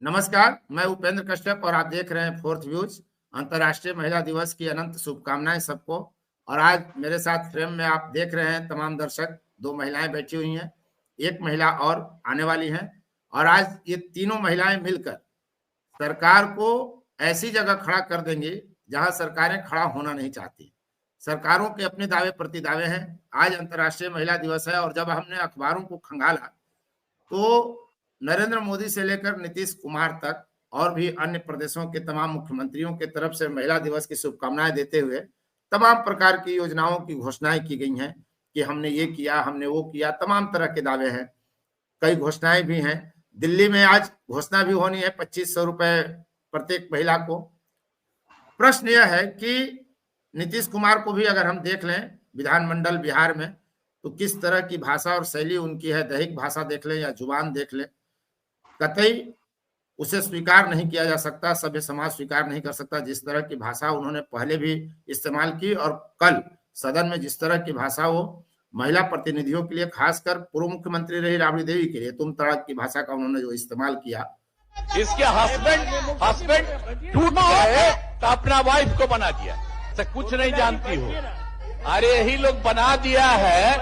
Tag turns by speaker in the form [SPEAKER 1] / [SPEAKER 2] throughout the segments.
[SPEAKER 1] नमस्कार, मैं उपेंद्र कश्यप और आप देख रहे हैं फोर्थ व्यूज। अंतर्राष्ट्रीय महिला दिवस की अनंत शुभकामनाएं सबको। और आज मेरे साथ फ्रेम में आप देख रहे हैं तमाम दर्शक, दो महिलाएं बैठी हुई हैं, एक महिला और आने वाली हैं। और आज ये तीनों महिलाएं मिलकर सरकार को ऐसी जगह खड़ा कर देंगी जहां सरकारें खड़ा होना नहीं चाहती। सरकारों के अपने दावे प्रतिदावे हैं। आज अंतर्राष्ट्रीय महिला दिवस है और जब हमने अखबारों को खंगाला तो नरेंद्र मोदी से लेकर नीतीश कुमार तक और भी अन्य प्रदेशों के तमाम मुख्यमंत्रियों के तरफ से महिला दिवस की शुभकामनाएं देते हुए तमाम प्रकार की योजनाओं की घोषणाएं की गई हैं कि हमने ये किया, हमने वो किया, तमाम तरह के दावे हैं। कई घोषणाएं भी हैं। दिल्ली में आज घोषणा भी होनी है 2500 रुपए प्रत्येक महिला को। प्रश्न यह है कि नीतीश कुमार को भी अगर हम देख लें विधानमंडल बिहार में, तो किस तरह की भाषा और शैली उनकी है। दैहिक भाषा देख लें या जुबान देख लें, कतई उसे स्वीकार नहीं किया जा सकता, सभ्य समाज स्वीकार नहीं कर सकता। जिस तरह की भाषा उन्होंने पहले भी इस्तेमाल की और कल सदन में जिस तरह की भाषा वो महिला प्रतिनिधियों के लिए, खासकर पूर्व मुख्यमंत्री रही राबड़ी देवी के लिए तुम तड़क की भाषा का उन्होंने जो इस्तेमाल किया।
[SPEAKER 2] इसके हस्बैंड टूट गए तो अपना वाइफ को बना दिया, तो कुछ नहीं जानती हो। अरे यही लोग बना दिया है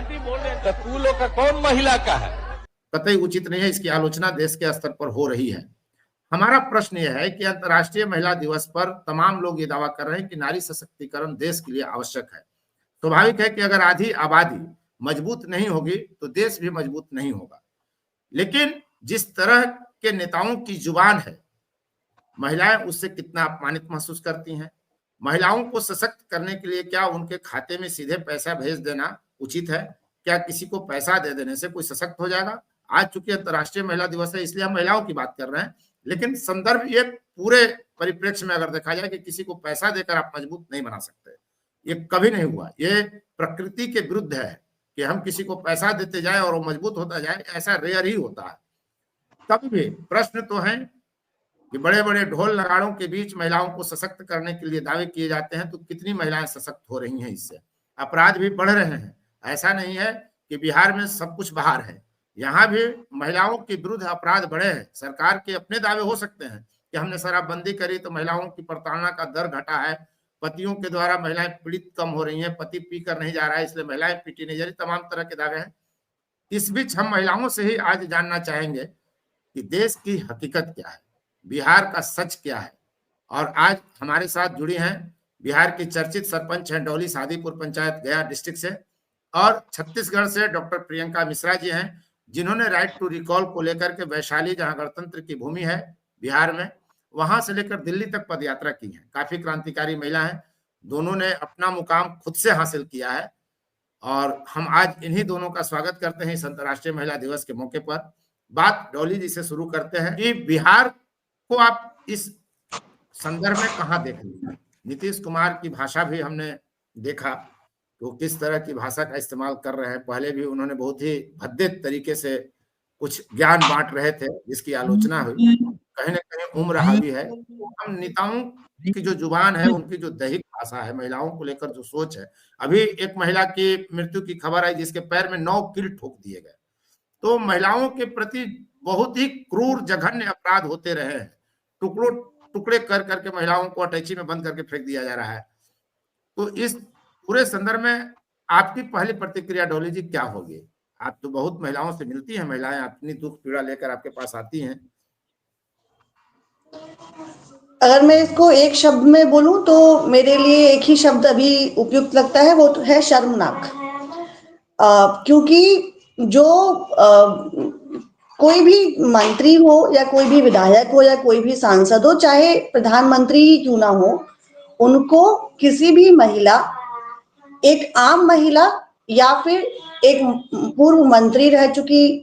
[SPEAKER 2] तो तू लोग का कौन महिला का है?
[SPEAKER 1] कतई उचित नहीं है। इसकी आलोचना देश के स्तर पर हो रही है। हमारा प्रश्न यह है कि अंतर्राष्ट्रीय महिला दिवस पर तमाम लोग ये दावा कर रहे हैं कि नारी सशक्तिकरण देश के लिए आवश्यक है। स्वाभाविक है कि अगर आधी आबादी मजबूत नहीं होगी तो देश भी मजबूत नहीं होगा। लेकिन जिस तरह के नेताओं की जुबान है, महिलाएं उससे कितना अपमानित महसूस करती हैं। महिलाओं को सशक्त करने के लिए क्या उनके खाते में सीधे पैसा भेज देना उचित है? क्या किसी को पैसा दे देने से कोई सशक्त हो जाएगा? आज चूंकि अंतर्राष्ट्रीय महिला दिवस है इसलिए हम महिलाओं की बात कर रहे हैं, लेकिन संदर्भ ये पूरे परिप्रेक्ष्य में अगर देखा जाए कि किसी को पैसा देकर आप मजबूत नहीं बना सकते, ये कभी नहीं हुआ। ये प्रकृति के विरुद्ध है कि हम किसी को पैसा देते जाए और वो मजबूत होता जाए, ऐसा रेयर ही होता है। तब भी प्रश्न तो है कि बड़े बड़े ढोल नगाड़ों के बीच महिलाओं को सशक्त करने के लिए दावे किए जाते हैं, तो कितनी महिलाएं सशक्त हो रही हैं? इससे अपराध भी बढ़ रहे हैं। ऐसा नहीं है कि बिहार में सब कुछ बाहर है, यहाँ भी महिलाओं के विरुद्ध अपराध बढ़े हैं। सरकार के अपने दावे हो सकते हैं कि हमने शराबबंदी करी तो महिलाओं की प्रताड़ना का दर घटा है, पतियों के द्वारा महिलाएं पीड़ित कम हो रही हैं, पति पीकर नहीं जा रहा है इसलिए महिलाएं पीटी नहीं जा रही, तमाम तरह के दावे हैं। इस बीच हम महिलाओं से ही आज जानना चाहेंगे कि देश की हकीकत क्या है, बिहार का सच क्या है। और आज हमारे साथ जुड़ी हैं बिहार की चर्चित सरपंच हैं डॉली शादीपुर पंचायत गया डिस्ट्रिक्ट से, और छत्तीसगढ़ से डॉक्टर प्रियंका मिश्रा जी हैं, जिन्होंने राइट टू रिकॉल को लेकर के वैशाली, जहां गणतंत्र की भूमि है बिहार में, वहां से लेकर दिल्ली तक पदयात्रा की है। काफी क्रांतिकारी महिला है, दोनों ने अपना मुकाम खुद से हासिल किया है। और हम आज इन्हीं दोनों का स्वागत करते हैं इस अंतर्राष्ट्रीय महिला दिवस के मौके पर। बात डॉली जी से शुरू करते हैं कि बिहार को आप इस संदर्भ में कहाँ देख रही हैं? नीतीश कुमार की भाषा भी हमने देखा तो किस तरह की भाषा का इस्तेमाल कर रहे हैं। पहले भी उन्होंने बहुत ही भद्दे तरीके से कुछ ज्ञान बांट रहे थे जिसकी आलोचना हुई, कहीं ना कहीं उम्र हावी है। हम नेताओं की जो जुबान है, उनकी जो दैहिक भाषा है, महिलाओं को लेकर जो सोच है। अभी एक महिला की मृत्यु की खबर आई जिसके पैर में 9 कील ठोक दिए गए। तो महिलाओं के प्रति बहुत ही क्रूर जघन्य अपराध होते रहे हैं। टुकड़ों टुकड़े कर करके महिलाओं को अटैची में बंद करके फेंक दिया जा रहा है। तो इस पूरे संदर्भ में आपकी पहली प्रतिक्रिया डॉली जी क्या होगी? आप तो बहुत महिलाओं से मिलती हैं, महिलाएं अपनी दुख पीड़ा लेकर आपके पास आती हैं।
[SPEAKER 3] अगर मैं इसको एक शब्द में बोलूं तो मेरे लिए एक ही शब्द अभी उपयुक्त लगता है, वो तो है शर्मनाक। क्योंकि जो कोई भी मंत्री हो या कोई भी विधायक हो या कोई भी सांसद हो, चाहे प्रधानमंत्री ही क्यों ना हो, उनको किसी भी महिला, एक आम महिला या फिर एक पूर्व मंत्री रह चुकी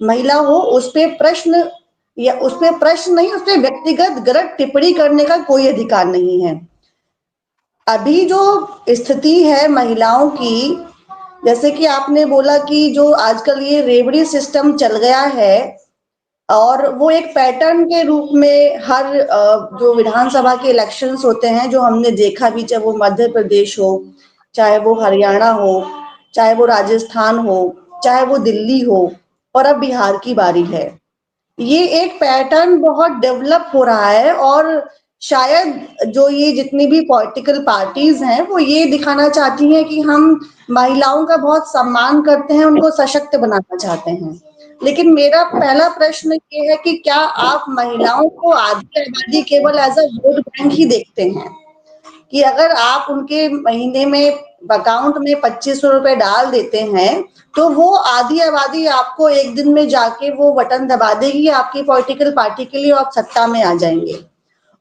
[SPEAKER 3] महिला हो, उस पे प्रश्न या उस पे प्रश्न नहीं, उस पे व्यक्तिगत गलत टिप्पणी करने का कोई अधिकार नहीं है। अभी जो स्थिति है महिलाओं की, जैसे कि आपने बोला कि जो आजकल ये रेवड़ी सिस्टम चल गया है और वो एक पैटर्न के रूप में हर जो विधानसभा के इलेक्शंस होते हैं, जो हमने देखा भी, चाहे वो मध्य प्रदेश हो, चाहे वो हरियाणा हो, चाहे वो राजस्थान हो, चाहे वो दिल्ली हो, और अब बिहार की बारी है। ये एक पैटर्न बहुत डेवलप हो रहा है और शायद जो ये जितनी भी पॉलिटिकल पार्टीज हैं वो ये दिखाना चाहती हैं कि हम महिलाओं का बहुत सम्मान करते हैं, उनको सशक्त बनाना चाहते हैं। लेकिन मेरा पहला प्रश्न ये है कि क्या आप महिलाओं को आधी आबादी केवल एज अ वोट बैंक ही देखते हैं कि अगर आप उनके महीने में अकाउंट में 2500 रुपए डाल देते हैं तो वो आधी आबादी आपको एक दिन में जाके वो बटन दबा देगी आपकी पॉलिटिकल पार्टी के लिए, आप सत्ता में आ जाएंगे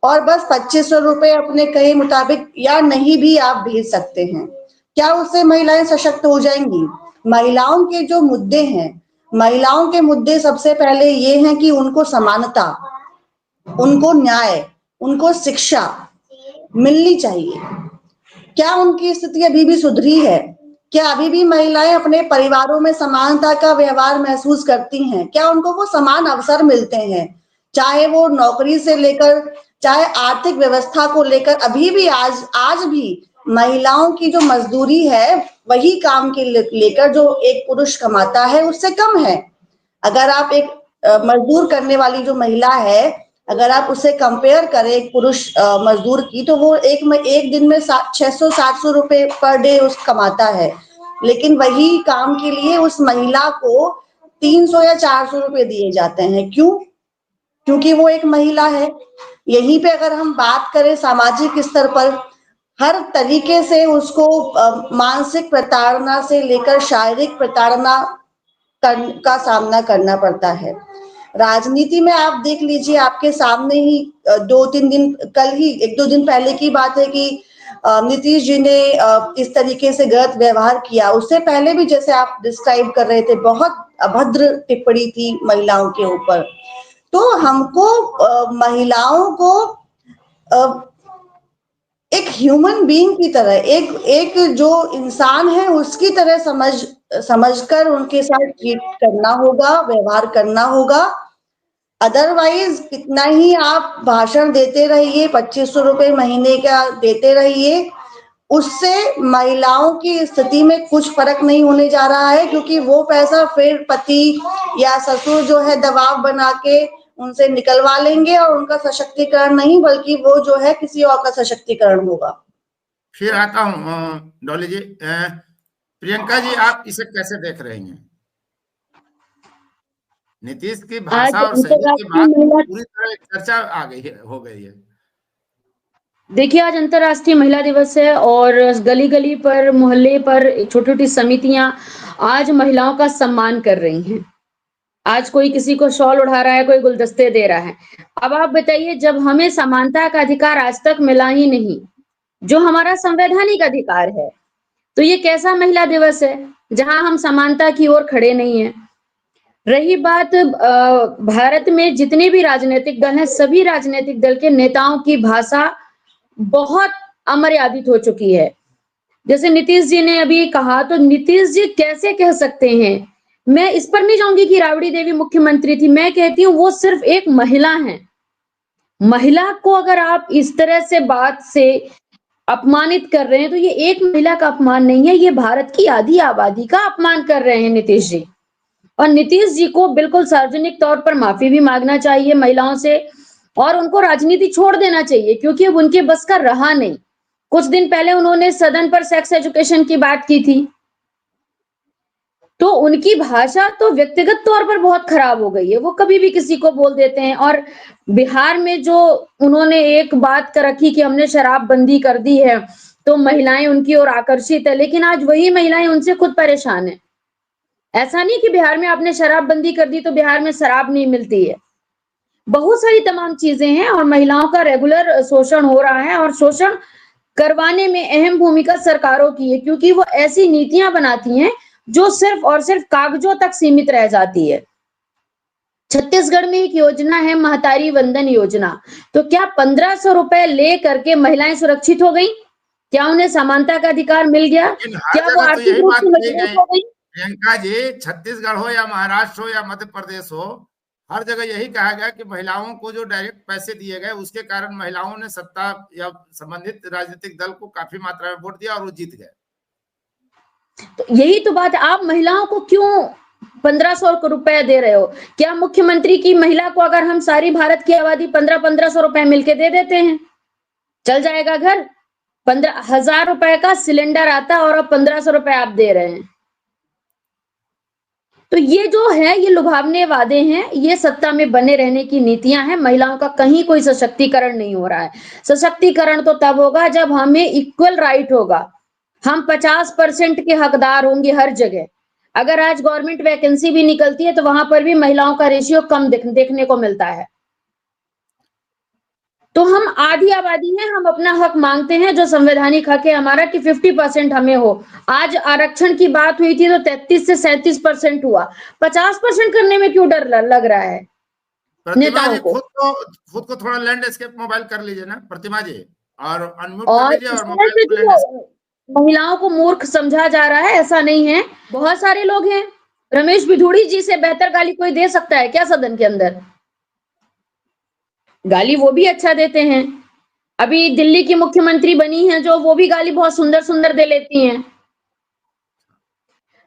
[SPEAKER 3] और बस 2500 रुपए अपने कहे मुताबिक या नहीं भी आप भेज सकते हैं। क्या उससे महिलाएं सशक्त हो जाएंगी? महिलाओं के जो मुद्दे हैं, महिलाओं के मुद्दे सबसे पहले ये हैं कि उनको समानता, उनको न्याय, उनको शिक्षा मिलनी चाहिए। क्या उनकी स्थिति अभी भी सुधरी है? क्या अभी भी महिलाएं अपने परिवारों में समानता का व्यवहार महसूस करती हैं? क्या उनको वो समान अवसर मिलते हैं? चाहे वो नौकरी से लेकर चाहे आर्थिक व्यवस्था को लेकर अभी भी आज भी महिलाओं की जो मजदूरी है वही काम के लेकर जो एक पुरुष कमाता है उससे कम है। अगर आप एक मजदूर करने वाली जो महिला है, अगर आप उससे कंपेयर करें एक पुरुष मजदूर की, तो वो एक दिन में 600-700 रुपए पर डे उस कमाता है, लेकिन वही काम के लिए उस महिला को 300 या 400 रुपए दिए जाते हैं। क्यों? क्योंकि वो एक महिला है। यहीं पे अगर हम बात करें सामाजिक स्तर पर, हर तरीके से उसको मानसिक प्रताड़ना से लेकर शारीरिक प्रताड़ना का सामना करना पड़ता है। राजनीति में आप देख लीजिए, आपके सामने ही 2-3 दिन, कल ही 1-2 दिन पहले की बात है कि नीतीश जी ने इस तरीके से गलत व्यवहार किया। उससे पहले भी जैसे आप डिस्क्राइब कर रहे थे, बहुत अभद्र टिप्पणी थी महिलाओं के ऊपर। तो हमको महिलाओं को एक ह्यूमन बीइंग की तरह, एक जो इंसान है उसकी तरह समझकर उनके साथ ट्रीट करना होगा, व्यवहार करना होगा। अदरवाइज कितना ही आप भाषण देते रहिए, 2500 रुपए महीने का देते रहिए, उससे महिलाओं की स्थिति में कुछ फर्क नहीं होने जा रहा है, क्योंकि वो पैसा फिर पति या ससुर जो है दबाव बना के उनसे निकलवा लेंगे और उनका सशक्तिकरण नहीं बल्कि वो जो है किसी और का सशक्तिकरण होगा।
[SPEAKER 1] फिर आता हूँ डॉली जी। प्रियंका जी, आप इसे कैसे देख रही हैं? नीतीश की भाषा और शैली के बाद पूरी तरह चर्चा आ गई हो गई है।
[SPEAKER 4] देखिए, आज अंतर्राष्ट्रीय महिला दिवस है और गली गली पर, मोहल्ले पर छोटी छोटी समितियां आज महिलाओं का सम्मान कर रही हैं। आज कोई किसी को शॉल उड़ा रहा है, कोई गुलदस्ते दे रहा है। अब आप बताइए, जब हमें समानता का अधिकार आज तक मिला ही नहीं, जो हमारा संवैधानिक अधिकार है, तो ये कैसा महिला दिवस है जहां हम समानता की ओर खड़े नहीं हैं। रही बात भारत में जितने भी राजनीतिक दल हैं, सभी राजनीतिक दल के नेताओं की भाषा बहुत अमर्यादित हो चुकी है। जैसे नीतीश जी ने अभी कहा, तो नीतीश जी कैसे कह सकते हैं? मैं इस पर नहीं जाऊंगी कि राबड़ी देवी मुख्यमंत्री थी, मैं कहती हूँ वो सिर्फ एक महिला है। महिला को अगर आप इस तरह से बात से अपमानित कर रहे हैं तो ये एक महिला का अपमान नहीं है, ये भारत की आधी आबादी का अपमान कर रहे हैं नीतीश जी। और नीतीश जी को बिल्कुल सार्वजनिक तौर पर माफी भी मांगना चाहिए महिलाओं से और उनको राजनीति छोड़ देना चाहिए, क्योंकि अब उनके बस का रहा नहीं। कुछ दिन पहले उन्होंने सदन पर सेक्स एजुकेशन की बात की थी, तो उनकी भाषा तो व्यक्तिगत तौर पर बहुत खराब हो गई है, वो कभी भी किसी को बोल देते हैं। और बिहार में जो उन्होंने एक बात कर रखी कि हमने शराब बंदी कर दी है तो महिलाएं उनकी ओर आकर्षित है, लेकिन आज वही महिलाएं उनसे खुद परेशान है। ऐसा नहीं कि बिहार में आपने शराब बंदी कर दी तो बिहार में शराब नहीं मिलती है, बहुत सारी तमाम चीजें हैं और महिलाओं का रेगुलर शोषण हो रहा है और शोषण करवाने में अहम भूमिका सरकारों की है, क्योंकि वो ऐसी नीतियां बनाती हैं जो सिर्फ और सिर्फ कागजों तक सीमित रह जाती है। छत्तीसगढ़ में एक योजना है महतारी वंदन योजना, तो क्या 1500 रुपए ले करके महिलाएं सुरक्षित हो गई? क्या उन्हें समानता का अधिकार मिल गया? क्या वो आर्थिक रूप से मजबूत हो गई?
[SPEAKER 1] प्रियंका जी, छत्तीसगढ़ हो या महाराष्ट्र हो या मध्य प्रदेश हो, हर जगह यही कहा गया कि महिलाओं को जो डायरेक्ट पैसे दिए गए उसके कारण महिलाओं ने सत्ता या संबंधित राजनीतिक दल को काफी मात्रा में वोट दिया और वो जीत गए।
[SPEAKER 4] तो यही तो बात है, आप महिलाओं को क्यों 1500 रुपए दे रहे हो। क्या मुख्यमंत्री की महिला को अगर हम सारी भारत की आबादी 1500 रुपए मिलके दे देते हैं, चल जाएगा घर? 15,000 रुपए का सिलेंडर आता और अब 1500 रुपए आप दे रहे हैं। तो ये जो है, ये लुभावने वादे हैं, ये सत्ता में बने रहने की नीतियां हैं। महिलाओं का कहीं कोई सशक्तिकरण नहीं हो रहा है। सशक्तिकरण तो तब होगा जब हमें इक्वल राइट होगा, हम 50% के हकदार होंगे हर जगह। अगर आज गवर्नमेंट वैकेंसी भी निकलती है तो वहां पर भी महिलाओं का रेशियो कम देखने को मिलता है। तो हम आधी आबादी हैं, हम अपना हक मांगते हैं, जो संवैधानिक हक है हमारा कि 50% हमें हो। आज आरक्षण की बात हुई थी तो 33 से 37% हुआ। 50% करने में क्यों डर लग रहा है नेताओं को?
[SPEAKER 1] खुद को थोड़ा लैंडस्केप मोबाइल कर लीजिए ना प्रतिमा जी, और अनम्यूट
[SPEAKER 4] और
[SPEAKER 1] कर लीजिए और मोबाइल को लैंडस्केप।
[SPEAKER 4] महिलाओं को मूर्ख समझा जा रहा है, ऐसा नहीं है। बहुत सारे लोग हैं, रमेश बिधूड़ी जी से बेहतर गाली कोई दे सकता है क्या सदन के अंदर? गाली वो भी अच्छा देते हैं। अभी दिल्ली की मुख्यमंत्री बनी हैं जो, वो भी गाली बहुत सुंदर सुंदर दे लेती हैं।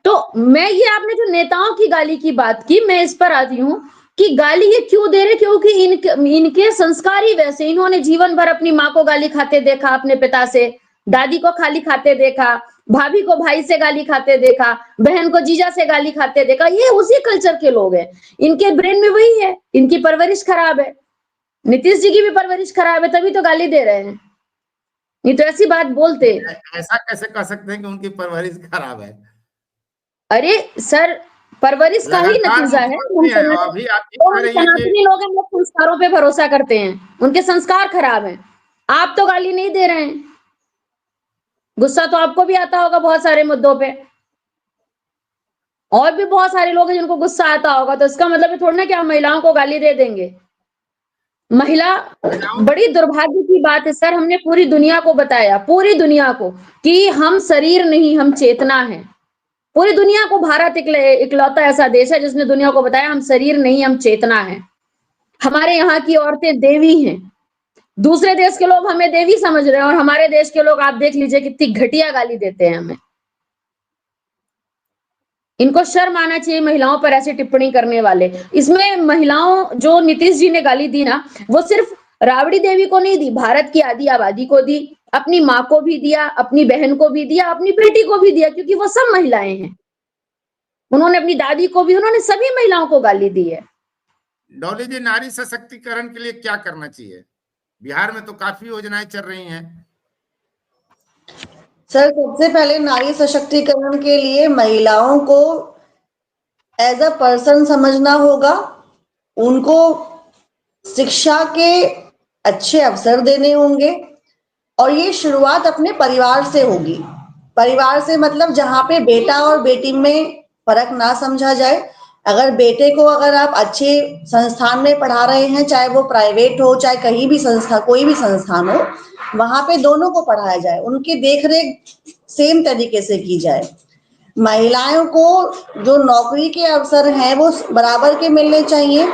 [SPEAKER 4] तो मैं, ये आपने जो नेताओं की गाली की बात की, मैं इस पर आती हूँ कि गाली ये क्यों दे रहे, क्योंकि इनके संस्कार ही वैसे। इन्होंने जीवन भर अपनी माँ को गाली खाते देखा, अपने पिता से, दादी को खाली खाते देखा, भाभी को भाई से गाली खाते देखा, बहन को जीजा से गाली खाते देखा। ये उसी कल्चर के लोग हैं, इनके ब्रेन में वही है, इनकी परवरिश खराब है। नीतीश जी की भी परवरिश खराब है, तभी तो गाली दे रहे हैं, नहीं तो ऐसी बात बोलते।
[SPEAKER 1] ऐसा कैसे कह सकते हैं कि उनकी परवरिश खराब है?
[SPEAKER 4] अरे सर, परवरिश का ही नतीजा है। सनातनी लोग हम लोग संस्कारों पे भरोसा करते हैं, उनके संस्कार खराब हैं। आप तो गाली नहीं दे रहे हैं, गुस्सा तो आपको भी आता होगा बहुत सारे मुद्दों पे, और भी बहुत सारे लोग हैं जिनको गुस्सा आता होगा। तो इसका मतलब थोड़ा ना कि हम महिलाओं को गाली दे देंगे। महिला, बड़ी दुर्भाग्य की बात है सर, हमने पूरी दुनिया को बताया, पूरी दुनिया को, कि हम शरीर नहीं, हम चेतना है। पूरी दुनिया को भारत इकलौता ऐसा देश है जिसने दुनिया को बताया हम शरीर नहीं, हम चेतना है। हमारे यहाँ की औरतें देवी हैं। दूसरे देश के लोग हमें देवी समझ रहे हैं, और हमारे देश के लोग आप देख लीजिए कितनी घटिया गाली देते हैं हमें। इनको शर्म आना चाहिए महिलाओं पर ऐसी टिप्पणी करने वाले। इसमें महिलाओं, जो नीतीश जी ने गाली दी ना, वो सिर्फ राबड़ी देवी को नहीं दी, भारत की आधी आबादी को दी, अपनी माँ को भी दिया, अपनी बहन को भी दिया, अपनी बेटी को भी दिया, क्योंकि वो सब महिलाएं हैं। उन्होंने अपनी दादी को भी, उन्होंने सभी महिलाओं को गाली दी है।
[SPEAKER 1] डॉली जी, नारी सशक्तिकरण के लिए क्या करना चाहिए? बिहार में तो काफी योजनाएं चल रही हैं।
[SPEAKER 3] सर, सबसे पहले नारी सशक्तिकरण के लिए महिलाओं को एज अ पर्सन समझना होगा, उनको शिक्षा के अच्छे अवसर देने होंगे, और ये शुरुआत अपने परिवार से होगी। परिवार से मतलब जहाँ पे बेटा और बेटी में फर्क ना समझा जाए। अगर बेटे को अगर आप अच्छे संस्थान में पढ़ा रहे हैं, चाहे वो प्राइवेट हो, चाहे कहीं भी संस्था, कोई भी संस्थान हो, वहां पे दोनों को पढ़ाया जाए, उनकी देखरेख सेम तरीके से की जाए। महिलाओं को जो नौकरी के अवसर हैं वो बराबर के मिलने चाहिए।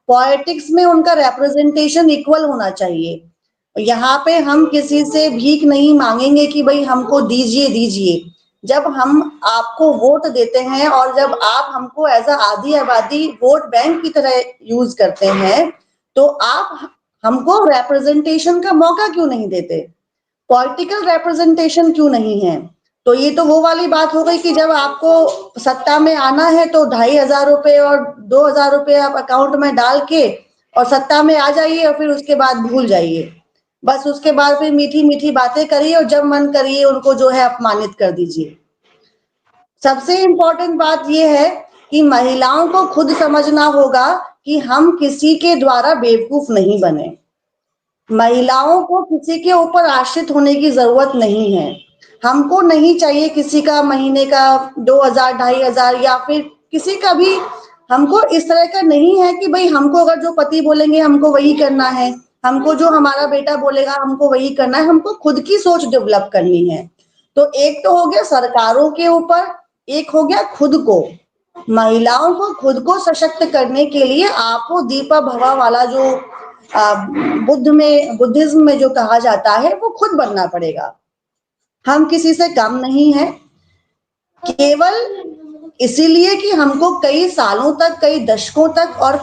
[SPEAKER 3] पॉलिटिक्स में उनका रिप्रेजेंटेशन इक्वल होना चाहिए। यहाँ पे हम किसी से भीख नहीं मांगेंगे कि भाई हमको दीजिए दीजिए। जब हम आपको वोट देते हैं और जब आप हमको एज अ आधी आबादी वोट बैंक की तरह यूज करते हैं, तो आप हमको रिप्रेजेंटेशन का मौका क्यों नहीं देते? पॉलिटिकल रिप्रेजेंटेशन क्यों नहीं है? तो ये तो वो वाली बात हो गई कि जब आपको सत्ता में आना है तो 2,500 रुपए और 2,000 रुपए आप अकाउंट में डाल के और सत्ता में आ जाइए, और फिर उसके बाद भूल जाइए। बस उसके बाद फिर मीठी मीठी बातें करिए और जब मन करिए उनको जो है अपमानित कर दीजिए। सबसे इम्पोर्टेंट बात यह है कि महिलाओं को खुद समझना होगा कि हम किसी के द्वारा बेवकूफ नहीं बने। महिलाओं को किसी के ऊपर आश्रित होने की जरूरत नहीं है। हमको नहीं चाहिए किसी का महीने का 2,000, 2,500 या फिर किसी का भी। हमको इस तरह का नहीं है कि भाई हमको अगर जो पति बोलेंगे हमको वही करना है, हमको जो हमारा बेटा बोलेगा हमको वही करना है। हमको खुद की सोच डेवलप करनी है। तो एक तो हो गया सरकारों के ऊपर, एक हो गया खुद को। महिलाओं को खुद को सशक्त करने के लिए आपको दीपा भवा वाला जो बुद्धिज्म में जो कहा जाता है वो खुद बनना पड़ेगा। हम किसी से कम नहीं है। केवल इसीलिए कि हमको कई सालों तक, कई दशकों तक और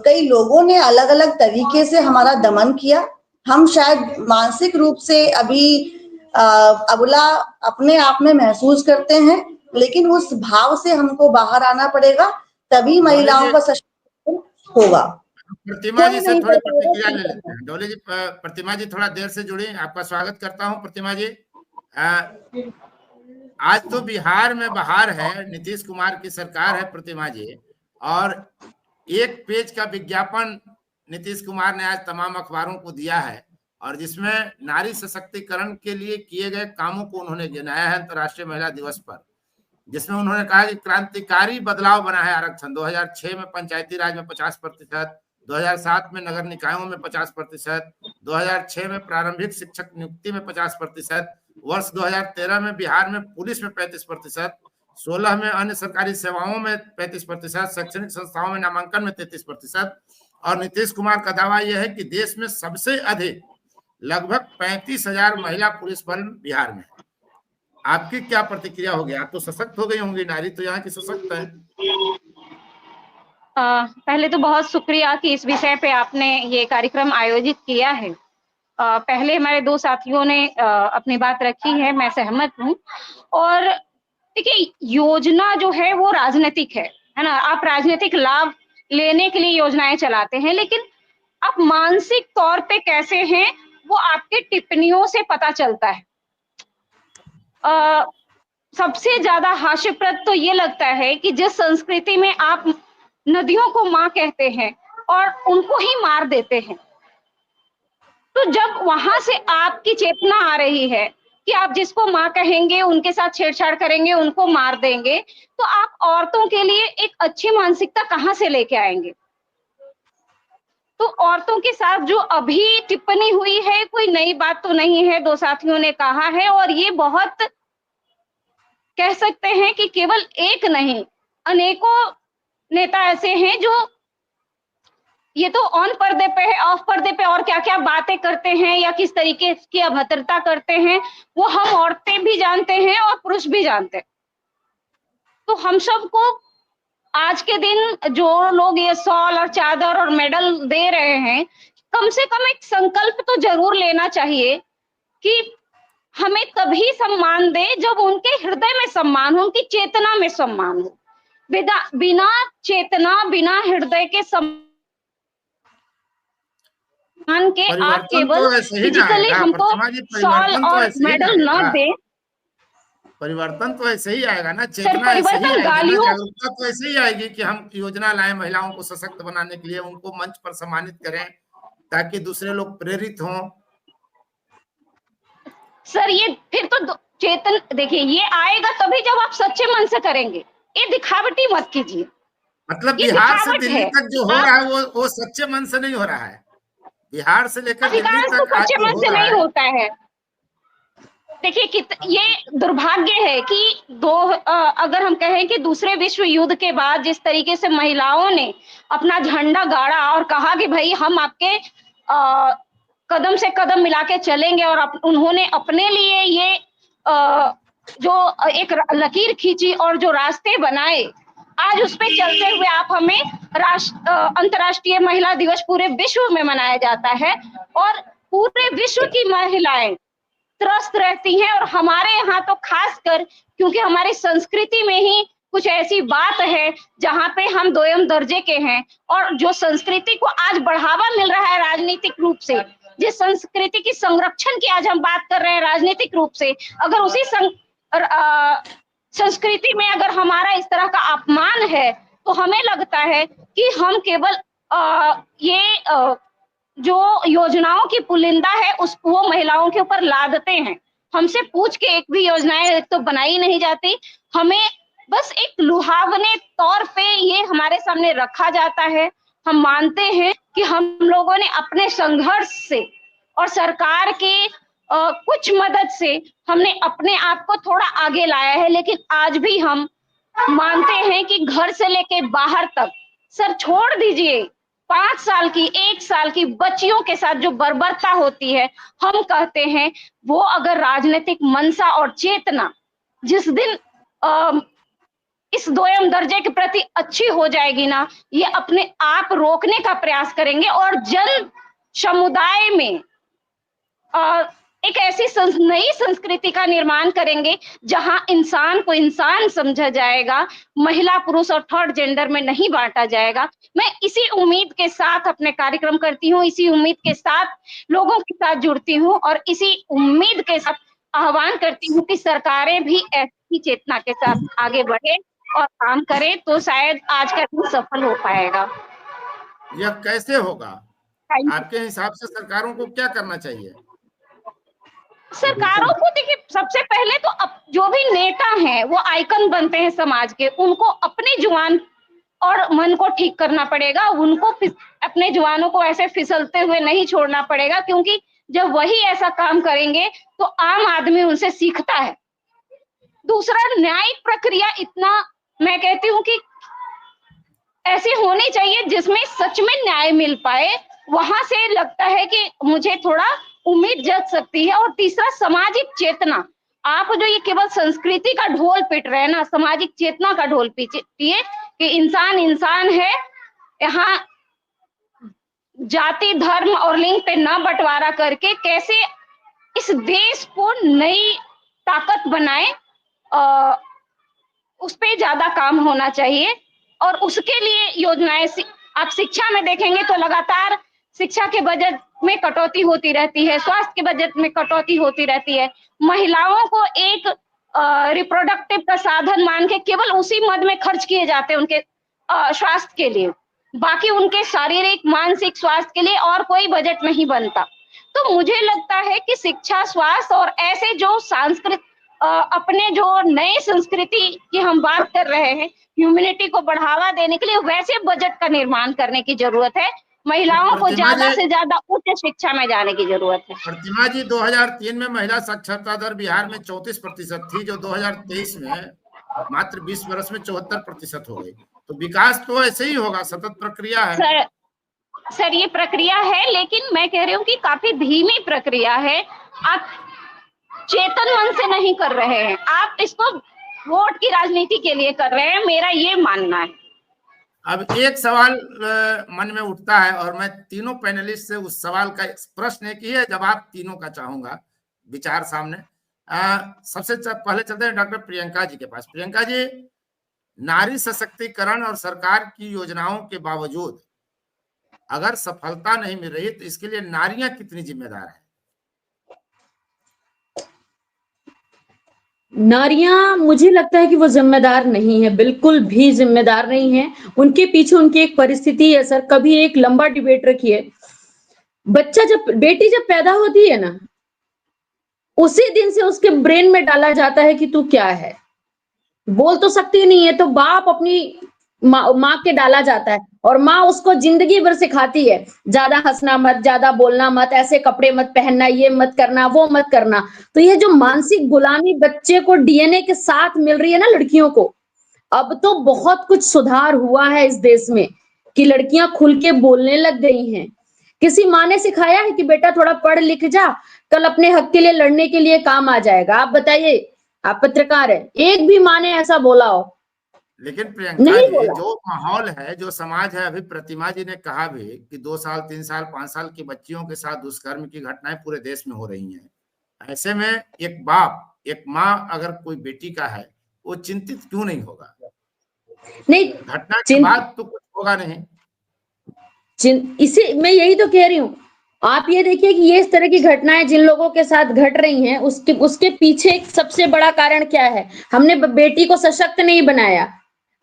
[SPEAKER 3] कई लोगों ने अलग अलग तरीके से हमारा दमन किया। हम शायद मानसिक रूप से अभी अबला अपने आप में महसूस करते हैं, लेकिन उस भाव से हमको बाहर आना पड़ेगा, तभी महिलाओं का सशक्तिकरण होगा।
[SPEAKER 1] प्रतिमा जी से
[SPEAKER 3] कोई
[SPEAKER 1] थोड़ी
[SPEAKER 3] नहीं
[SPEAKER 1] प्रतिक्रिया ले
[SPEAKER 3] करेगा।
[SPEAKER 1] लेते हैं। डोली जी, प्रतिमा जी थोड़ा देर से जुड़ी, आपका स्वागत करता हूं। प्रतिमा जी, आज तो बिहार में बहार है, नीतीश कुमार की सरकार है प्रतिमा जी, और एक पेज का विज्ञापन नीतीश कुमार ने आज तमाम अखबारों को दिया है, और जिसमें नारी सशक्तिकरण के लिए किए गए कामों को उन्होंने गिनाया है अंतर्राष्ट्रीय महिला दिवस पर, जिसमें उन्होंने कहा कि क्रांतिकारी बदलाव बना है आरक्षण। 2006 में पंचायती राज में 50%, 2007 में नगर निकायों में 50%, 2006 में प्रारंभिक शिक्षक नियुक्ति में 50%, वर्ष 2013 में बिहार में पुलिस में 35%, 16 में अन्य सरकारी सेवाओं में 35%, शैक्षणिक संस्थाओं में नामांकन में 33%, और नीतीश कुमार का दावा यह है कि देश में सबसे अधिक लगभग 35,000 महिला पुलिस बल बिहार में। आपकी क्या प्रतिक्रिया होगी? आप तो सशक्त हो गई होंगी, नारी तो यहाँ की सशक्त है।
[SPEAKER 5] पहले तो बहुत शुक्रिया कि इस विषय पे आपने ये कार्यक्रम आयोजित किया है। पहले हमारे दो साथियों ने अपनी बात रखी है, मैं सहमत हूँ। और देखिए, योजना जो है वो राजनीतिक है ना। आप राजनीतिक लाभ लेने के लिए योजनाएं चलाते हैं, लेकिन आप मानसिक तौर पे कैसे हैं वो आपके टिप्पणियों से पता चलता है। सबसे ज्यादा हास्यप्रद तो ये लगता है कि जिस संस्कृति में आप नदियों को माँ कहते हैं और उनको ही मार देते हैं, तो जब वहां से आपकी चेतना आ रही है कि आप जिसको माँ कहेंगे उनके साथ छेड़छाड़ करेंगे, उनको मार देंगे, तो आप औरतों के लिए एक अच्छी मानसिकता कहाँ से लेके आएंगे? तो औरतों के साथ जो अभी टिप्पणी हुई है कोई नई बात तो नहीं है, दो साथियों ने कहा है, और ये बहुत कह सकते हैं कि केवल एक नहीं, अनेकों नेता ऐसे हैं जो ये तो ऑन पर्दे पे है, ऑफ पर्दे पे और क्या क्या बातें करते हैं या किस तरीके की अभद्रता करते हैं, वो हम औरतें भी जानते हैं और पुरुष भी जानते हैं। तो हम सबको आज के दिन जो लोग ये शॉल और चादर और मेडल दे रहे हैं, कम से कम एक संकल्प तो जरूर लेना चाहिए कि हमें तभी सम्मान दे जब उनके हृदय में सम्मान हो, उनकी चेतना में सम्मान हो। बिना चेतना, बिना हृदय के सम्मान के आप केवल फिजिकली हमको शॉल और मेडल न दे।
[SPEAKER 1] परिवर्तन तो ऐसे ही आएगा ना, चेतना ऐसे ही आएगी ना, जागरूकता तो ऐसे ही आएगी कि हम योजना लाएं महिलाओं को सशक्त बनाने के लिए, उनको मंच पर सम्मानित करें ताकि दूसरे लोग प्रेरित हों।
[SPEAKER 5] सर ये फिर तो चेतन, देखिए ये आएगा तभी जब आप सच्चे मन से करेंगे, ये दिखावटी मत कीजिए।
[SPEAKER 1] मतलब बिहार से दिल्ली तक जो हो रहा है वो सच्चे मन से नहीं हो रहा है, बिहार से लेकर दिल्ली तक
[SPEAKER 5] सच्चे मन से नहीं होता है। देखिए ये दुर्भाग्य है कि अगर हम कहें कि दूसरे विश्व युद्ध के बाद जिस तरीके से महिलाओं ने अपना झंडा गाड़ा और कहा कि भाई हम आपके कदम से कदम मिला के चलेंगे, और उन्होंने अपने लिए ये जो एक लकीर खींची और जो रास्ते बनाए, आज उस पे चलते हुए आप हमें अंतर्राष्ट्रीय महिला दिवस पूरे विश्व में मनाया जाता है, और पूरे विश्व की महिलाएं त्रस्त रहती हैं। और हमारे यहाँ तो खासकर क्योंकि हमारी संस्कृति में ही कुछ ऐसी बात है जहाँ पे हम दोयम दर्जे के हैं, और जो संस्कृति को आज बढ़ावा मिल रहा है राजनीतिक रूप से, जिस संस्कृति की संरक्षण की आज हम बात कर रहे हैं राजनीतिक रूप से, अगर उसी संस्कृति में अगर हमारा इस तरह का अपमान है, तो हमें लगता है कि हम केवल जो योजनाओं की पुलिंदा है वो महिलाओं के ऊपर लादते हैं। हमसे पूछ के एक भी योजनाएं तो बनाई नहीं जाती, हमें बस एक लुभावने तौर पे ये हमारे सामने रखा जाता है। हम मानते हैं कि हम लोगों ने अपने संघर्ष से और सरकार के कुछ मदद से हमने अपने आप को थोड़ा आगे लाया है, लेकिन आज भी हम मानते हैं कि घर से लेके बाहर तक, सर छोड़ दीजिए 5 साल की 1 साल की बच्चियों के साथ जो बर्बरता होती है, हम कहते हैं वो अगर राजनीतिक मनसा और चेतना जिस दिन इस दोयम दर्जे के प्रति अच्छी हो जाएगी ना, ये अपने आप रोकने का प्रयास करेंगे और जन समुदाय में एक ऐसी नई संस्कृति का निर्माण करेंगे जहां इंसान को इंसान समझा जाएगा, महिला पुरुष और थर्ड जेंडर में नहीं बांटा जाएगा। मैं इसी उम्मीद के साथ अपने कार्यक्रम करती हूँ, इसी उम्मीद के साथ लोगों के साथ जुड़ती हूँ और इसी उम्मीद के साथ आह्वान करती हूँ कि सरकारें भी ऐसी चेतना के साथ आगे बढ़े और काम करे, तो शायद आज का दिन सफल हो पाएगा।
[SPEAKER 1] यह कैसे होगा आपके हिसाब से? सरकारों को क्या करना चाहिए?
[SPEAKER 5] सरकारों को देखिए, सबसे पहले तो जो भी नेता हैं वो आइकन बनते हैं समाज के, उनको अपने जुबान और मन को ठीक करना पड़ेगा। उनको अपने जुबानों को ऐसे फिसलते हुए नहीं छोड़ना पड़ेगा, क्योंकि जब वही ऐसा काम करेंगे तो आम आदमी उनसे सीखता है। दूसरा, न्यायिक प्रक्रिया इतना, मैं कहती हूँ कि ऐसी होनी चाहिए जिसमें सच में न्याय मिल पाए, वहां से लगता है कि मुझे थोड़ा उम्मीद जग सकती है। और तीसरा, सामाजिक चेतना। आप जो ये केवल संस्कृति का ढोल पीट रहे हैं ना, सामाजिक चेतना का ढोल पीटिए कि इंसान इंसान है, यहाँ जाति धर्म और लिंग पे न बंटवारा करके कैसे इस देश को नई ताकत बनाए, उस पे ज्यादा काम होना चाहिए। और उसके लिए योजनाएं, आप शिक्षा में देखेंगे तो लगातार शिक्षा के बजट में कटौती होती रहती है, स्वास्थ्य के बजट में कटौती होती रहती है। महिलाओं को एक रिप्रोडक्टिव का साधन मान के केवल उसी मद में खर्च किए जाते हैं उनके स्वास्थ्य के लिए, बाकी उनके शारीरिक मानसिक स्वास्थ्य के लिए और कोई बजट नहीं बनता। तो मुझे लगता है कि शिक्षा, स्वास्थ्य और ऐसे जो सांस्कृतिक अपने जो नए संस्कृति की हम बात कर रहे हैं, ह्यूमैनिटी को बढ़ावा देने के लिए वैसे बजट का निर्माण करने की जरूरत है। महिलाओं को ज्यादा से ज्यादा उच्च शिक्षा में जाने की जरूरत है।
[SPEAKER 1] प्रतिमा जी, 2003 में महिला साक्षरता दर बिहार में 34% थी, जो 2023 में मात्र 20 वर्ष में 74% हो गई। तो विकास तो ऐसे ही होगा, सतत प्रक्रिया है।
[SPEAKER 5] सर ये प्रक्रिया है, लेकिन मैं कह रही हूँ कि काफी धीमी प्रक्रिया है। आप चेतन मन से नहीं कर रहे हैं, आप इसको वोट की राजनीति के लिए कर रहे हैं, मेरा ये मानना है।
[SPEAKER 1] अब एक सवाल मन में उठता है और मैं तीनों पैनलिस्ट से उस सवाल का प्रश्न एक ही है, जवाब तीनों का चाहूंगा, विचार सामने। सबसे पहले चलते हैं डॉक्टर प्रियंका जी के पास। प्रियंका जी, नारी सशक्तिकरण और सरकार की योजनाओं के बावजूद अगर सफलता नहीं मिल रही तो इसके लिए नारियां कितनी जिम्मेदार है?
[SPEAKER 4] नारियां, मुझे लगता है कि वो जिम्मेदार नहीं है, बिल्कुल भी जिम्मेदार नहीं है। उनके पीछे उनकी एक परिस्थिति है सर। कभी एक लंबा डिबेट रखिए, बेटी जब पैदा होती है ना, उसी दिन से उसके ब्रेन में डाला जाता है कि तू क्या है। बोल तो सकती नहीं है, तो बाप अपनी माँ के डाला जाता है और माँ उसको जिंदगी भर सिखाती है, ज्यादा हंसना मत, ज्यादा बोलना मत, ऐसे कपड़े मत पहनना, ये मत करना, वो मत करना। तो ये जो मानसिक गुलामी बच्चे को डीएनए के साथ मिल रही है ना लड़कियों को, अब तो बहुत कुछ सुधार हुआ है इस देश में कि लड़कियां खुल के बोलने लग गई हैं। किसी माँ ने सिखाया है कि बेटा थोड़ा पढ़ लिख जा, कल अपने हक के लिए लड़ने के लिए काम आ जाएगा? आप बताइए, आप पत्रकार है, एक भी माँ ने ऐसा बोला हो?
[SPEAKER 1] लेकिन प्रियंका जी, जो माहौल है, जो समाज है, अभी प्रतिमा जी ने कहा भी कि 2 साल 3 साल 5 साल की बच्चियों के साथ दुष्कर्म की घटनाएं पूरे देश में हो रही हैं। ऐसे में एक बाप, एक माँ अगर कोई बेटी का है, वो चिंतित क्यों नहीं होगा?
[SPEAKER 4] नहीं,
[SPEAKER 1] घटना के बाद तो कुछ होगा नहीं।
[SPEAKER 4] इसे मैं यही तो कह रही हूँ। आप ये देखिए कि ये इस तरह की घटनाएं जिन लोगों के साथ घट रही हैं, उसके पीछे एक सबसे बड़ा कारण क्या है? हमने बेटी को सशक्त नहीं बनाया।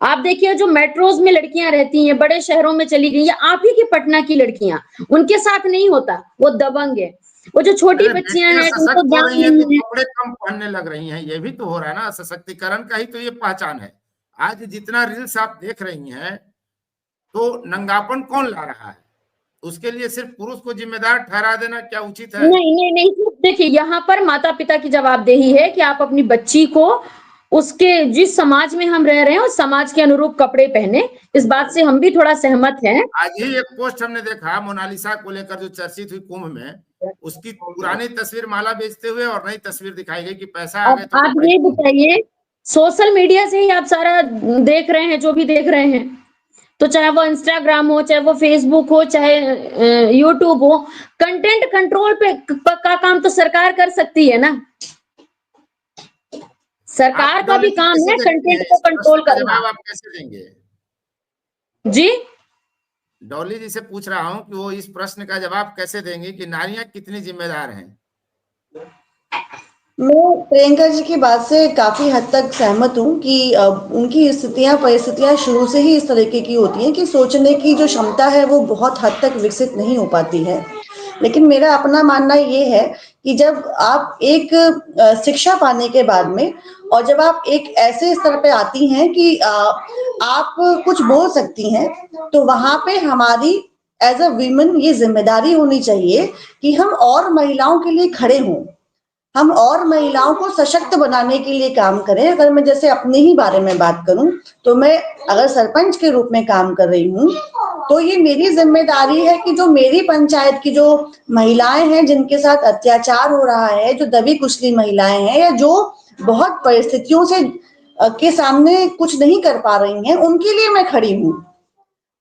[SPEAKER 4] आप देखिए, जो मेट्रोज में लड़कियां रहती हैं, बड़े शहरों में चली गई, या आप ही की पटना की लड़कियां, उनके साथ नहीं होता, वो दबंग है। वो जो छोटी बच्चियां हैं, उनको ध्यान नहीं है,
[SPEAKER 1] कपड़े कम पहनने लग रही हैं, ये भी तो हो रहा है ना। सशक्तिकरण का ही तो ये पहचान है। आज जितना रील्स आप देख रही हैं, तो नंगापन कौन ला रहा है? उसके लिए सिर्फ पुरुष को जिम्मेदार ठहरा देना क्या उचित है?
[SPEAKER 4] नहीं। देखिए, यहाँ पर माता पिता की जवाबदेही है कि आप अपनी बच्ची को उसके जिस समाज में हम रह रहे हैं उस समाज के अनुरूप कपड़े पहने। इस बात से हम भी थोड़ा सहमत हैं।
[SPEAKER 1] आज ही एक पोस्ट हमने देखा मोनालिसा को लेकर, जो चर्चित हुई कुंभ में, उसकी पुरानी तस्वीर माला बेचते हुए और नई तस्वीर दिखाई गई कि पैसा आ गया तो
[SPEAKER 4] आप ये बताइए, सोशल मीडिया से ही आप सारा देख रहे हैं, जो भी देख रहे हैं, तो चाहे वो इंस्टाग्राम हो, चाहे वो फेसबुक हो, चाहे यूट्यूब हो, कंटेंट कंट्रोल पे का काम तो सरकार कर सकती है ना। सरकार का भी काम है कंटेंट को कंट्रोल करना।
[SPEAKER 1] जवाब आप कैसे देंगे
[SPEAKER 4] जी?
[SPEAKER 1] डॉली जी से पूछ रहा हूं कि वो इस प्रश्न का जवाब कैसे देंगे कि नारियां कितनी जिम्मेदार हैं।
[SPEAKER 3] मैं प्रियंका जी की बात से काफी हद तक सहमत हूँ कि उनकी परिस्थितियां शुरू से ही इस तरीके की होती हैं कि सोचने की जो क्षमता है वो बहुत हद तक विकसित नहीं हो पाती है। लेकिन मेरा अपना मानना ये है कि जब आप एक शिक्षा पाने के बाद में और जब आप एक ऐसे स्तर पे आती हैं कि आप कुछ बोल सकती हैं, तो वहां पे हमारी एज अ वीमेन ये जिम्मेदारी होनी चाहिए कि हम और महिलाओं के लिए खड़े हों, हम और महिलाओं को सशक्त बनाने के लिए काम करें। अगर मैं जैसे अपने ही बारे में बात करूं, तो मैं अगर सरपंच के रूप में काम कर रही हूं, तो ये मेरी जिम्मेदारी है कि जो मेरी पंचायत की जो महिलाएं हैं जिनके साथ अत्याचार हो रहा है, जो दबी कुचली महिलाएं हैं या जो बहुत परिस्थितियों से के सामने कुछ नहीं कर पा रही हैं, उनके लिए मैं खड़ी हूं।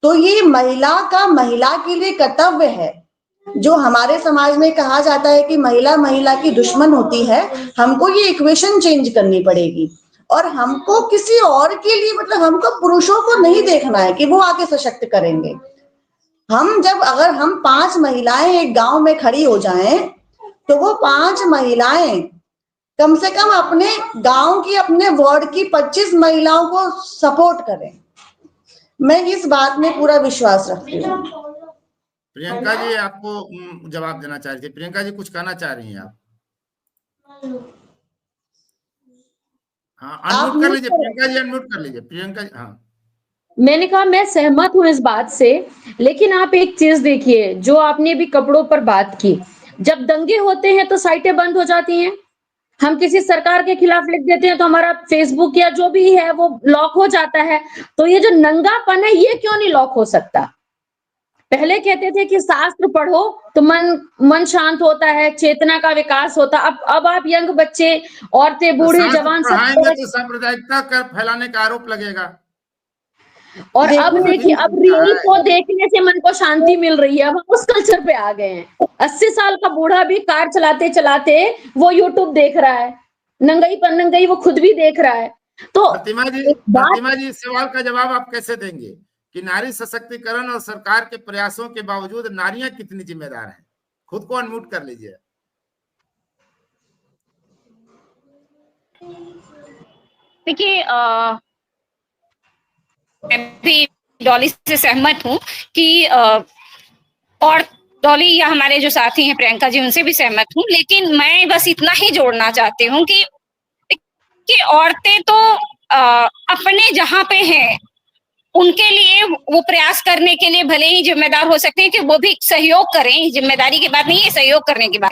[SPEAKER 3] तो ये महिला के लिए कर्तव्य है। जो हमारे समाज में कहा जाता है कि महिला की दुश्मन होती है, हमको ये इक्वेशन चेंज करनी पड़ेगी और हमको किसी और के लिए, मतलब हमको पुरुषों को नहीं देखना है कि वो आके सशक्त करेंगे। अगर हम 5 महिलाएं एक गांव में खड़ी हो जाएं, तो वो 5 महिलाएं कम से कम अपने गांव की, अपने वार्ड की 25 महिलाओं को सपोर्ट करें। मैं इस बात में पूरा विश्वास रखती हूँ।
[SPEAKER 1] प्रियंका जी आपको जवाब देना चाह रही थी। प्रियंका जी कुछ कहना चाह रही हैं आप? हाँ, अनम्यूट कर लीजिए प्रियंका जी, अनम्यूट कर लीजिए प्रियंका जी। हाँ,
[SPEAKER 4] मैंने कहा मैं सहमत हूं इस बात से, लेकिन आप एक चीज देखिए, जो आपने भी कपड़ों पर बात की, जब दंगे होते हैं तो साइटें बंद हो जाती हैं, हम किसी सरकार के खिलाफ लिख देते हैं तो हमारा फेसबुक या जो भी है वो लॉक हो जाता है। तो ये जो नंगापन है ये क्यों नहीं लॉक हो सकता? पहले कहते थे कि शास्त्र पढ़ो तो मन शांत होता है, चेतना का विकास होता। अब आप यंग बच्चे, औरतें, बूढ़े, जवान सब
[SPEAKER 1] पढ़ाएंगे तो सांप्रदायिकता कर फैलाने का आरोप लगेगा।
[SPEAKER 4] और अब देखिए, अब रील को देखने से मन को शांति मिल रही है। अब हम उस कल्चर पे आ गए हैं। 80 साल का बूढ़ा भी कार चलाते चलाते वो यूट्यूब देख रहा है, नंगई वो खुद भी देख रहा है। तो
[SPEAKER 1] प्रतिमा जी इस सवाल का जवाब आप कैसे देंगे कि नारी सशक्तिकरण और सरकार के प्रयासों के बावजूद नारियां कितनी जिम्मेदार हैं? खुद को अनम्यूट कर लीजिए।
[SPEAKER 5] देखिए, मैं भी डॉली से सहमत हूँ कि और डॉली या हमारे जो साथी हैं प्रियंका जी, उनसे भी सहमत हूँ। लेकिन मैं बस इतना ही जोड़ना चाहती हूँ कि औरतें तो अपने जहाँ पे हैं उनके लिए वो प्रयास करने के लिए भले ही जिम्मेदार हो सकते हैं कि वो भी सहयोग करें। जिम्मेदारी की बात नहीं है, सहयोग करने की बात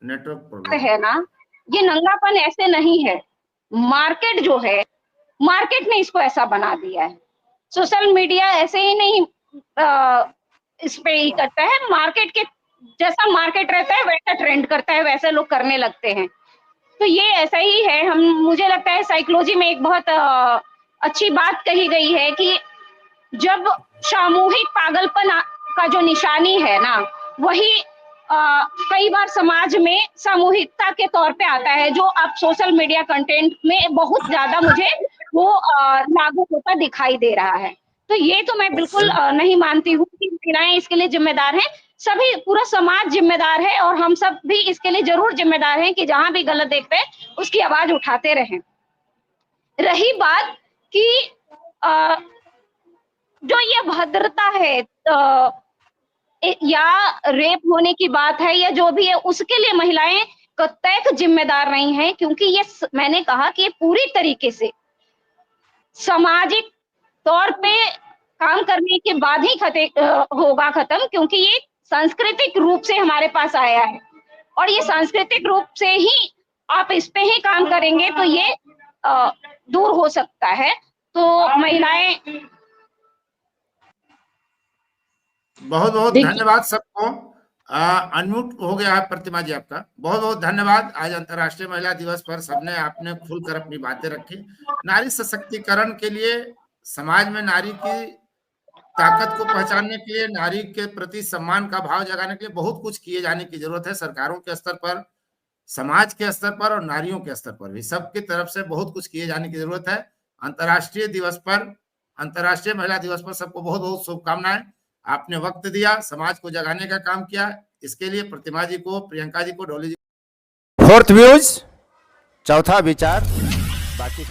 [SPEAKER 1] नेटवर्क
[SPEAKER 5] है ना। ये नंगापन ऐसे नहीं है, मार्केट जो है, मार्केट ने इसको ऐसा बना दिया है। सोशल मीडिया ऐसे ही नहीं इस पे ही करता है, मार्केट के जैसा मार्केट रहता है वैसा ट्रेंड करता है, वैसे लोग करने लगते हैं। तो ये ऐसा ही है। मुझे लगता है साइकोलॉजी में एक बहुत अच्छी बात कही गई है कि जब सामूहिक पागलपन का जो निशानी है ना, वही कई बार समाज में सामूहिकता के तौर पे आता है, जो अब सोशल मीडिया कंटेंट में बहुत ज्यादा मुझे वो लागू होता दिखाई दे रहा है। तो ये तो मैं बिल्कुल नहीं मानती हूँ कि महिलाएं इसके लिए जिम्मेदार हैं। सभी, पूरा समाज जिम्मेदार है और हम सब भी इसके लिए जरूर जिम्मेदार हैं कि जहां भी गलत देखते हैं उसकी आवाज उठाते रहें। रही बात कि जो ये भद्रता है या रेप होने की बात है या जो भी है, उसके लिए महिलाएं कतई जिम्मेदार नहीं है, क्योंकि ये मैंने कहा कि ये पूरी तरीके से सामाजिक तौर पे काम करने के बाद ही होगा खत्म, क्योंकि ये सांस्कृतिक रूप से हमारे पास आया है और ये सांस्कृतिक रूप से ही आप इस पे ही काम करेंगे तो ये दूर हो सकता है। तो महिलाएं
[SPEAKER 1] बहुत बहुत
[SPEAKER 4] देखिए-
[SPEAKER 1] धन्यवाद सबको। अनम्यूट हो गया है प्रतिमा जी आपका। बहुत बहुत धन्यवाद। आज अंतर्राष्ट्रीय महिला दिवस पर सबने आपने खुलकर अपनी बातें रखी। नारी सशक्तिकरण के लिए, समाज में नारी की ताकत को पहचानने के लिए, नारी के प्रति सम्मान का भाव जगाने के लिए बहुत कुछ किए जाने की जरूरत है। सरकारों के स्तर पर, समाज के स्तर पर और नारियों के स्तर पर भी, सबकी तरफ से बहुत कुछ किए जाने की जरूरत है। अंतर्राष्ट्रीय दिवस पर, अंतर्राष्ट्रीय महिला दिवस पर सबको बहुत बहुत शुभकामनाएं। आपने वक्त दिया, समाज को जगाने का काम किया, इसके लिए प्रतिमा जी को, प्रियंका जी को, डॉली जी।
[SPEAKER 6] फोर्थ व्यूज, चौथा विचार, बाकी